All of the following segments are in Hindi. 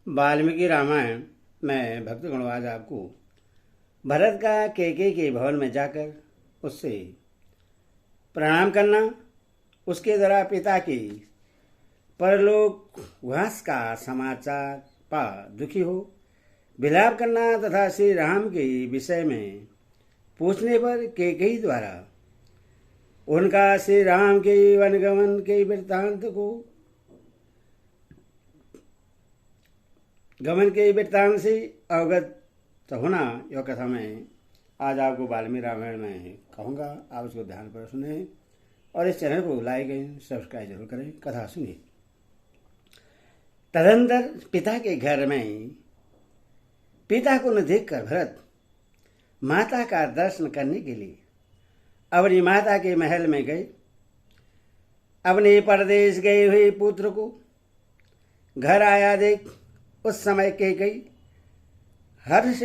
वाल्मीकि रामायण में भक्तगण आज आपको भरत का कैकेयी के भवन में जाकर उससे प्रणाम करना, उसके द्वारा पिता की परलोक वास का समाचार पा दुखी हो विलाप करना तथा श्री राम के विषय में पूछने पर कैकेयी द्वारा उनका श्री राम के वनगमन के वृत्तांत से अवगत होना, यह कथा मैं आज आपको वाल्मीकि रामायण में कहूँगा। आप उसको ध्यान पर सुने और इस चैनल को लाइक एंड सब्सक्राइब जरूर करें। कथा सुनिए। तदंतर पिता के घर में पिता को न देखकर भरत माता का दर्शन करने के लिए अपनी माता के महल में गए। अपने परदेश गए हुए पुत्र को घर आया देख उस समय कैकेयी हर्ष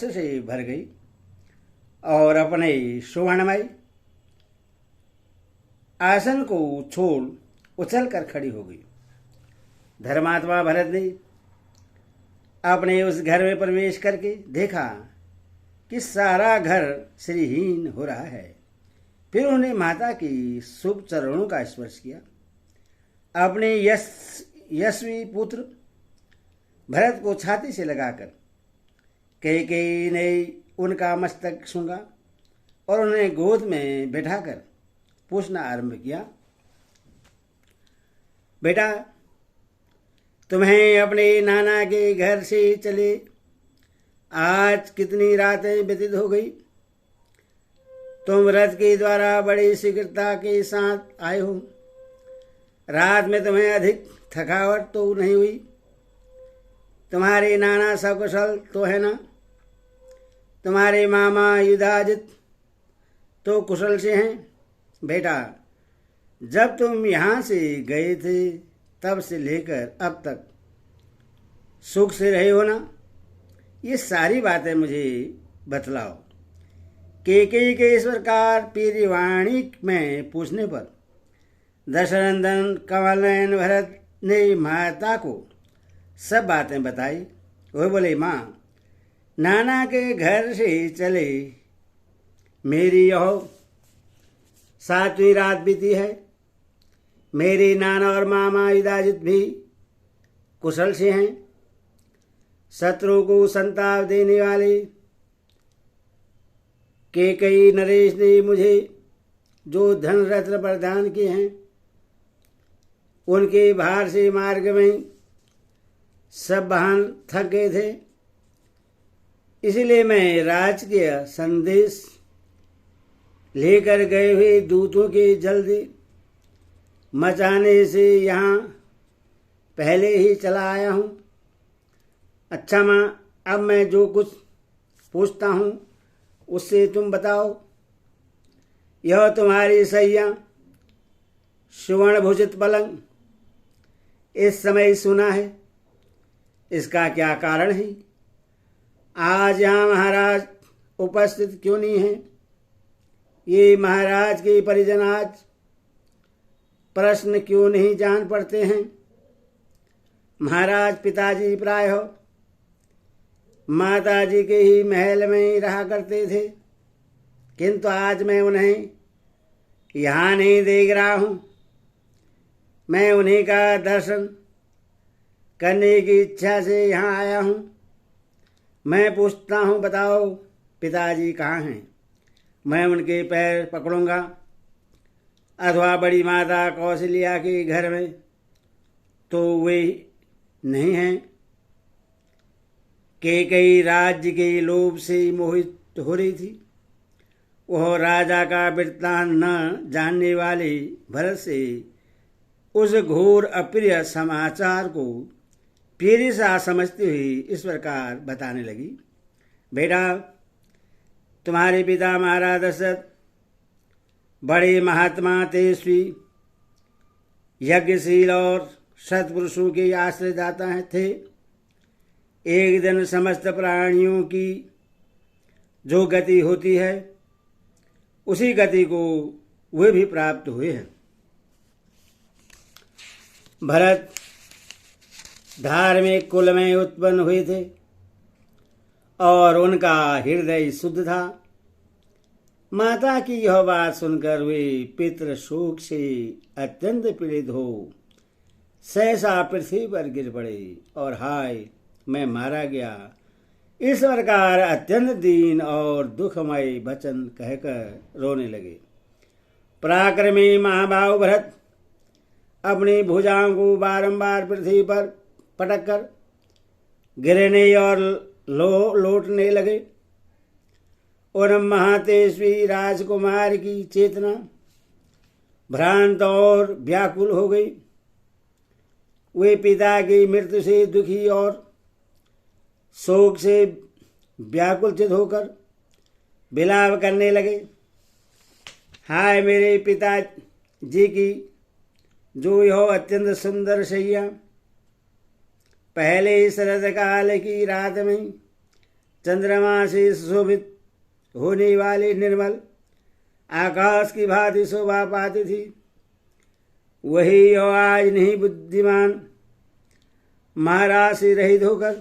से भर गई और अपने सुवर्णमय आसन को छोड़ उछल कर खड़ी हो गई। धर्मात्मा भरत ने अपने उस घर में प्रवेश करके देखा कि सारा घर श्रीहीन हो रहा है। फिर उन्हें माता की शुभ चरणों का स्पर्श किया। अपने यशस्वी पुत्र भरत को छाती से लगाकर कैकेयी ने उनका मस्तक सूंघा और उन्हें गोद में बैठाकर पूछना आरंभ किया, बेटा, तुम्हें अपने नाना के घर से चले आज कितनी रातें व्यतीत हो गई? तुम रथ के द्वारा बड़ी शीघ्रता के साथ आए हो। रात में तुम्हें अधिक थकावट तो नहीं हुई? तुम्हारे नाना सकुशल तो है ना? तुम्हारे मामा युधाजित तो कुशल से हैं? बेटा, जब तुम यहाँ से गए थे तब से लेकर अब तक सुख से रहे हो ना? ये सारी बातें मुझे बतलाओ। कैकेयी के इस प्रकार पीरिवाणी में पूछने पर दशरंदन कमलनयन भरत ने माता को सब बातें बताई। वह बोले, माँ, नाना के घर से चले मेरी यह 7वीं रात बीती है। मेरे नाना और मामा युधाजित भी कुशल से हैं। शत्रु को संताप देने वाले कैकेयी नरेश ने मुझे जो धन रत्न प्रदान किए हैं, उनके भार से मार्ग में सब वाहन थक गए थे। इसलिए मैं राजकीय संदेश लेकर गए हुए दूतों के जल्दी मचाने से यहाँ पहले ही चला आया हूँ। अच्छा माँ, अब मैं जो कुछ पूछता हूँ उससे तुम बताओ। यह तुम्हारी सैया सुवर्ण भूषित पलंग इस समय सुना है, इसका क्या कारण है? आज यहाँ महाराज उपस्थित क्यों नहीं है? ये महाराज के परिजन आज प्रश्न क्यों नहीं जान पड़ते हैं? महाराज पिताजी प्रायः माताजी के ही महल में ही रहा करते थे, किंतु आज मैं उन्हें यहाँ नहीं देख रहा हूँ। मैं उन्हीं का दर्शन करने की इच्छा से यहाँ आया हूँ। मैं पूछता हूँ, बताओ पिताजी कहाँ हैं? मैं उनके पैर पकड़ूंगा। अथवा बड़ी माता कौशल्या के घर में तो वे नहीं हैं। कैकेयी राज्य के लोभ से मोहित हो रही थी। वह राजा का वृत्तांत न जानने वाले भरत से उस घोर अप्रिय समाचार को पीरी सा समझती हुई इस प्रकार बताने लगी, बेटा, तुम्हारे पिता महाराज दशरथ बड़े महात्मा तेजस्वी यज्ञशील और सत्पुरुषों के आश्रयदाता थे। एक दिन समस्त प्राणियों की जो गति होती है उसी गति को वे भी प्राप्त हुए हैं। भरत धार्मिक कुल में उत्पन्न हुए थे और उनका हृदय शुद्ध था। माता की यह बात सुनकर वे पितृ शोक से अत्यंत पीड़ित हो सहसा पृथ्वी पर गिर पड़े और हाय मैं मारा गया, इस प्रकार अत्यंत दीन और दुखमय वचन कहकर रोने लगे। पराक्रमी महाबाहु भरत अपनी भुजाओं को बारंबार पृथ्वी पर पटक कर गिरने और लौटने लगे। उन महातेजस्वी राजकुमार की चेतना भ्रांत और व्याकुल हो गई। वे पिता की मृत्यु से दुखी और शोक से व्याकुलचित होकर विलाप करने लगे। हाय मेरे पिता जी की जो यह अत्यंत सुंदर शैया, पहले शरद काल की रात में चंद्रमा से सुशोभित होने वाले निर्मल आकाश की भांति शोभा पाती थी, वही यह आज नहीं बुद्धिमान महाराज से रहित होकर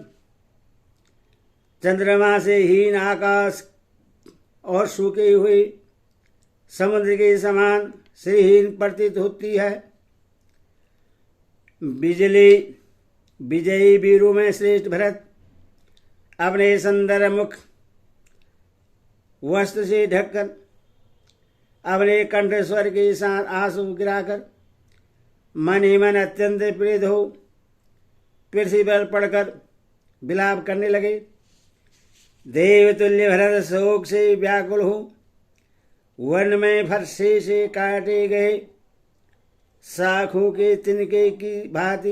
चंद्रमा से हीन आकाश और सूखे हुए समुद्र के समान श्रीहीन प्रतीत होती है। विजयी वीरों में श्रेष्ठ भरत अपने सुंदर मुख वस्त्र से ढककर अपने कंठस्वर के साथ आंसू गिराकर मन ही मन अत्यंत पीड़ित हो पृथ्वी पर पड़कर विलाप करने लगे। देवतुल्य भरत शोक से व्याकुल हो वन में फरसे से काटे गए शाखों के तिनके की भांति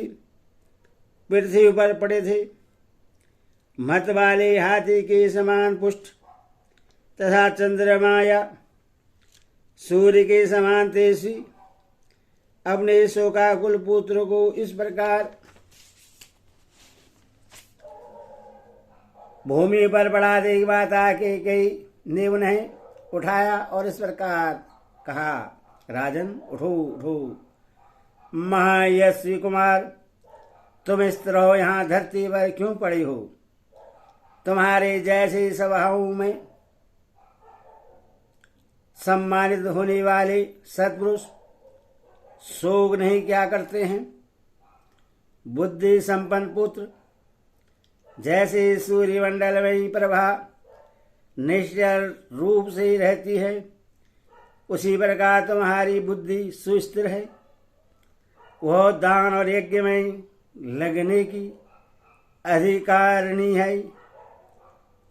पृथ्वी पर पड़े थे। मत वाले हाथी के समान पुष्ट तथा चंद्रमा या सूर्य के समान तेजस्वी अपने शोकाकुल पुत्र को इस प्रकार भूमि पर पड़ा देख माता के कई ने उन्हें उठाया और इस प्रकार कहा, राजन उठो उठो। महायशस्वी कुमार, तुम इस तरह यहाँ धरती पर क्यों पड़े हो? तुम्हारे जैसे सभाओं में सम्मानित होने वाले सत्पुरुष शोक नहीं क्या करते हैं? बुद्धि संपन्न पुत्र, जैसे सूर्यमंडल में प्रभा निश्चल रूप से रहती है, उसी प्रकार तुम्हारी बुद्धि सुस्थिर है। वह दान और यज्ञ में लगने की अधिकारिणी है,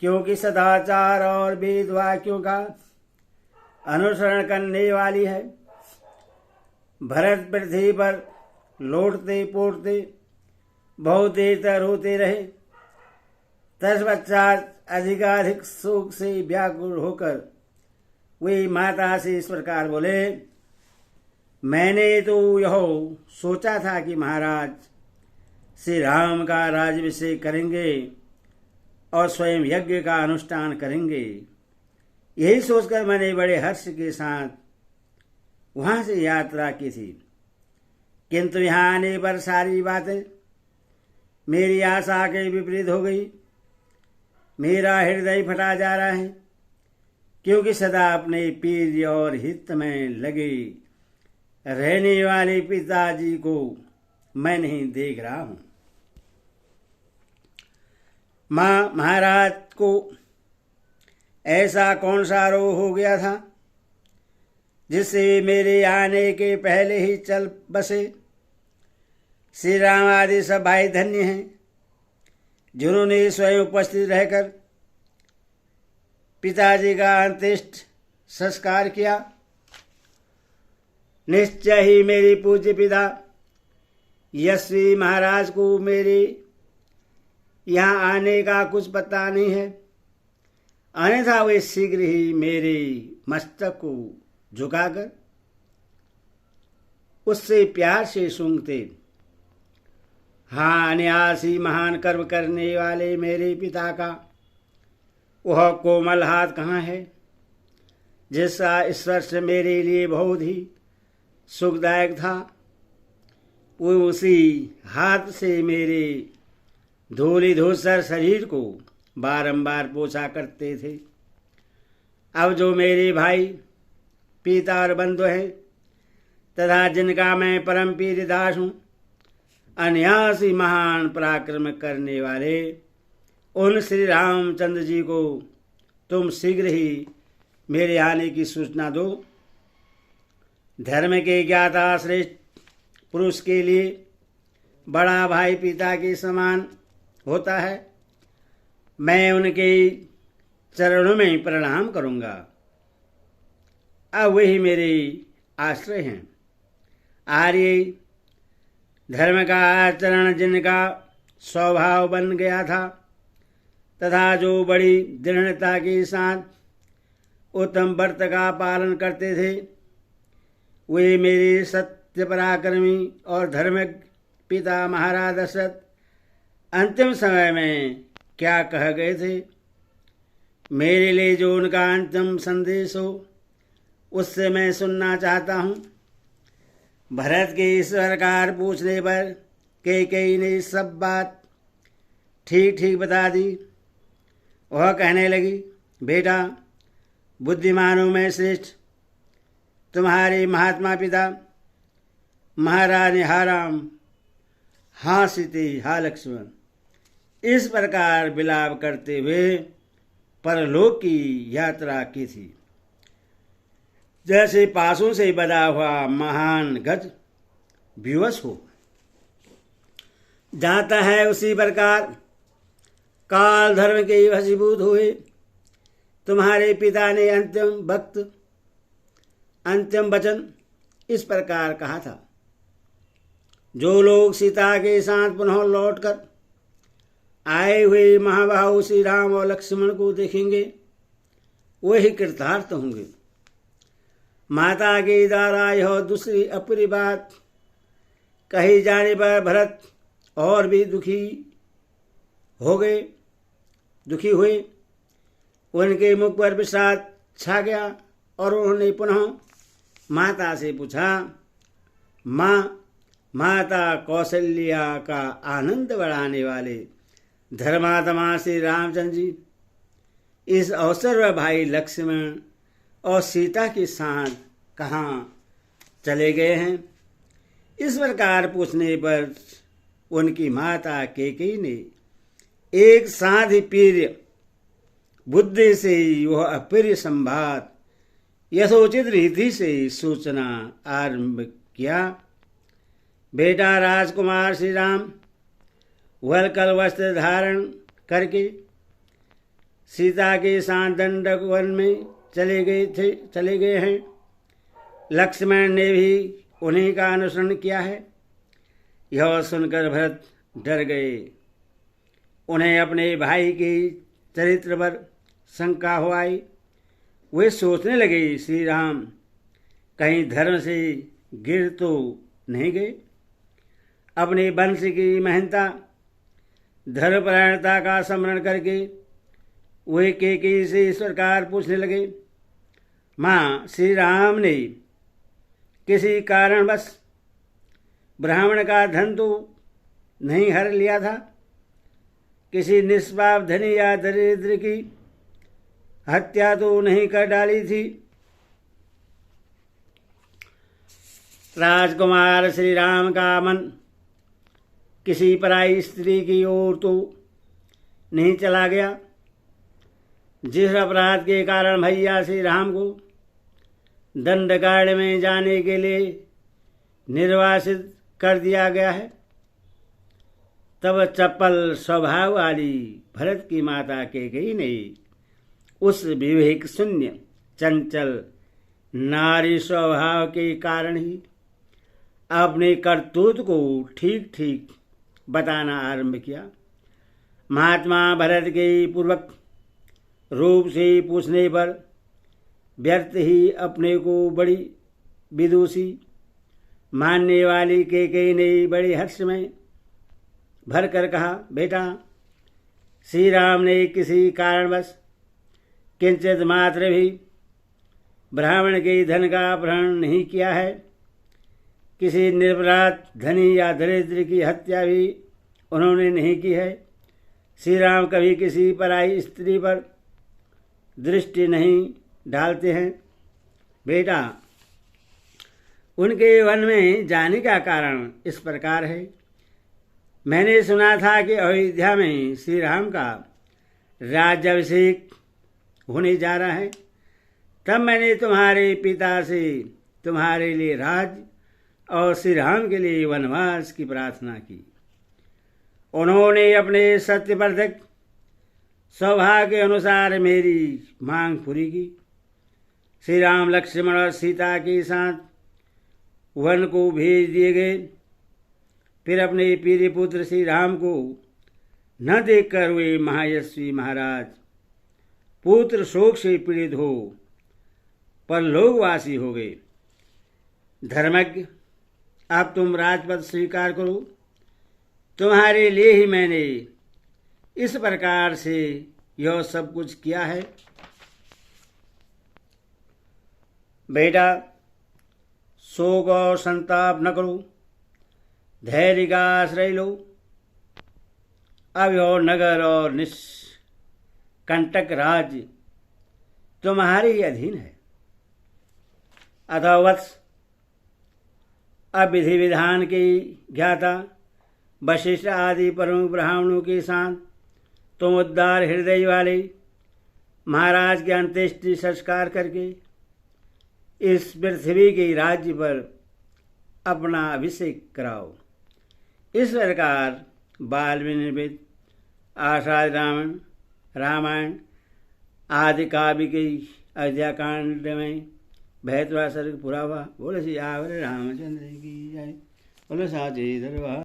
क्योंकि सदाचार और वेद वाक्यों का अनुसरण करने वाली है। भरत पृथ्वी पर लौटते पोटते बहुत देर तक रोते रहे। तत्पश्चात अधिकाधिक शोक से व्याकुल होकर वे माता से इस प्रकार बोले, मैंने तो यह सोचा था कि महाराज श्री राम का राज्याभिषेक करेंगे और स्वयं यज्ञ का अनुष्ठान करेंगे। यही सोचकर मैंने बड़े हर्ष के साथ वहां से यात्रा की थी, किंतु यहाँ आने पर सारी बातें मेरी आशा के विपरीत हो गई। मेरा हृदय फटा जा रहा है, क्योंकि सदा अपने पीर और हित में लगे रहने वाले पिताजी को मैं नहीं देख रहा हूं। मां, महाराज को ऐसा कौन सा रोग हो गया था जिससे मेरे आने के पहले ही चल बसे? श्री राम आदि सब भाई धन्य हैं, जिन्होंने स्वयं उपस्थित रहकर पिताजी का अंत्येष्ट संस्कार किया। निश्चय ही मेरे पूज्य पिता यशस्वी महाराज को मेरे यहाँ आने का कुछ पता नहीं है, अन्यथा वे शीघ्र ही मेरे मस्तक को झुकाकर उससे प्यार से सूंघते। हाँ, अनायास ही महान कर्म करने वाले मेरे पिता का वह कोमल हाथ कहाँ है, जिसका स्पर्श मेरे लिए बहुत ही सुखदायक था? वो उसी हाथ से मेरे धूलि धूसर शरीर को बारंबार पोछा करते थे। अब जो मेरे भाई पिता और बंधु हैं तथा जिनका मैं परम प्रिय दास हूँ, अनायासी महान पराक्रम करने वाले उन श्री रामचंद्र जी को तुम शीघ्र ही मेरे आने की सूचना दो। धर्म के ज्ञाता श्रेष्ठ पुरुष के लिए बड़ा भाई पिता के समान होता है। मैं उनके चरणों में प्रणाम करूँगा। अब वही मेरे आश्रय हैं। आर्य धर्म का आचरण जिनका स्वभाव बन गया था तथा जो बड़ी दृढ़ता के साथ उत्तम व्रत का पालन करते थे, वे मेरे सत्य पराक्रमी और धर्मज्ञ पिता महाराज दशरथ अंतिम समय में क्या कह गए थे। मेरे लिए जो उनका अंतिम संदेश हो उससे मैं सुनना चाहता हूँ। भरत के इस प्रकार पूछने पर कैकेयी ने सब बात ठीक ठीक बता दी। वह कहने लगी, बेटा, बुद्धिमानों में श्रेष्ठ तुम्हारे महात्मा पिता महाराज हाराम, हाँ सीते, हाँ लक्ष्मण, इस प्रकार विलाप करते हुए परलोक की यात्रा की थी। जैसे पासों से बधा हुआ महान गज विवश हो जाता है, उसी प्रकार काल धर्म के वशीभूत हुए तुम्हारे पिता ने अंतिम वचन इस प्रकार कहा था। जो लोग सीता के साथ पुनः लौटकर आए हुए महाबाहु श्री राम और लक्ष्मण को देखेंगे, वही कृतार्थ होंगे। माता के द्वारा यह दूसरी अपूरी बात कही जाने पर भरत और भी दुखी हुए। उनके मुख पर विषाद छा गया और उन्होंने पुनः माता से पूछा, माता कौशल्या का आनंद बढ़ाने वाले धर्मात्मा श्री रामचंद्र जी इस अवसर पर भाई लक्ष्मण और सीता के साथ कहाँ चले गए हैं। इस प्रकार पूछने पर उनकी माता कैकेयी ने एक साथ ही प्रिय बुद्धि से वह अप्रिय संवाद यथोचित रीति से सूचना आरंभ किया। बेटा, राजकुमार श्री राम वलकल वस्त्र धारण करके सीता के साथ दंडक वन में चले गए हैं। लक्ष्मण ने भी उन्हीं का अनुसरण किया है। यह सुनकर भरत डर गए। उन्हें अपने भाई के चरित्र पर शंका हो आई। वे सोचने लगे, श्री राम कहीं धर्म से गिर तो नहीं गए। अपने वंश की महंता धर्मपरायणता का स्मरण करके वे कैकेयी से इस प्रकार पूछने लगे, माँ, श्री राम ने किसी कारणवश ब्राह्मण का धन तो नहीं हर लिया था? किसी निष्पाप धनी या दरिद्र की हत्या तो नहीं कर डाली थी? राजकुमार श्री राम का मन किसी पराई स्त्री की ओर तो नहीं चला गया? जिस अपराध के कारण भैया श्री राम को दंडकारण्य में जाने के लिए निर्वासित कर दिया गया है, तब चपल स्वभाव वाली भरत की माता कैकेयी ने उस विवेक शून्य चंचल नारी स्वभाव के कारण ही अपने करतूत को ठीक ठीक बताना आरंभ किया। महात्मा भरत के पूर्वक रूप से पूछने पर व्यर्थ ही अपने को बड़ी विदुषी मानने वाली कैकेयी ने बड़े हर्ष में भर कर कहा, बेटा, श्री राम ने किसी कारणवश किंचित मात्र भी ब्राह्मण के धन का अपहरण नहीं किया है, किसी निर्पराध धनी या दरिद्र की हत्या भी उन्होंने नहीं की है। श्री राम कभी किसी पराई स्त्री पर दृष्टि नहीं डालते हैं। बेटा, उनके वन में जाने का कारण इस प्रकार है। मैंने सुना था कि अयोध्या में श्री राम का राज्याभिषेक होने जा रहा है। तब मैंने तुम्हारे पिता से तुम्हारे लिए राज्य और श्री राम के लिए वनवास की प्रार्थना की। उन्होंने अपने सत्यवर्धक स्वभाव के अनुसार मेरी मांग पूरी की। श्री राम लक्ष्मण और सीता के साथ वन को भेज दिए गए। फिर अपने प्रिय पुत्र श्री राम को न देखकर वे महायशस्वी महाराज पुत्र शोक से पीड़ित हो परलोकवासी हो गए। धर्मज्ञ, अब तुम राजपद स्वीकार करो। तुम्हारे लिए ही मैंने इस प्रकार से यह सब कुछ किया है। बेटा, शोक और संताप न करो, धैर्य का आश्रय लो। अब यह नगर और निष्कंटक राज्य तुम्हारे ही अधीन है। अतः वत्स, अब विधि विधान के ज्ञाता वशिष्ठ आदि प्रमुख ब्राह्मणों के साथ तुम उदार हृदय वाले महाराज के अंत्येष्टि संस्कार करके इस पृथ्वी के राज्य पर अपना अभिषेक कराओ। इस प्रकार बाल विनिर्मित आषाढ़ रामायण आदि काव्य के अयोध्याकांड में भैतवा सर्ग पूरा हुआ। बोले श्री रामचंद्र की जय। बोले साचे दरबार।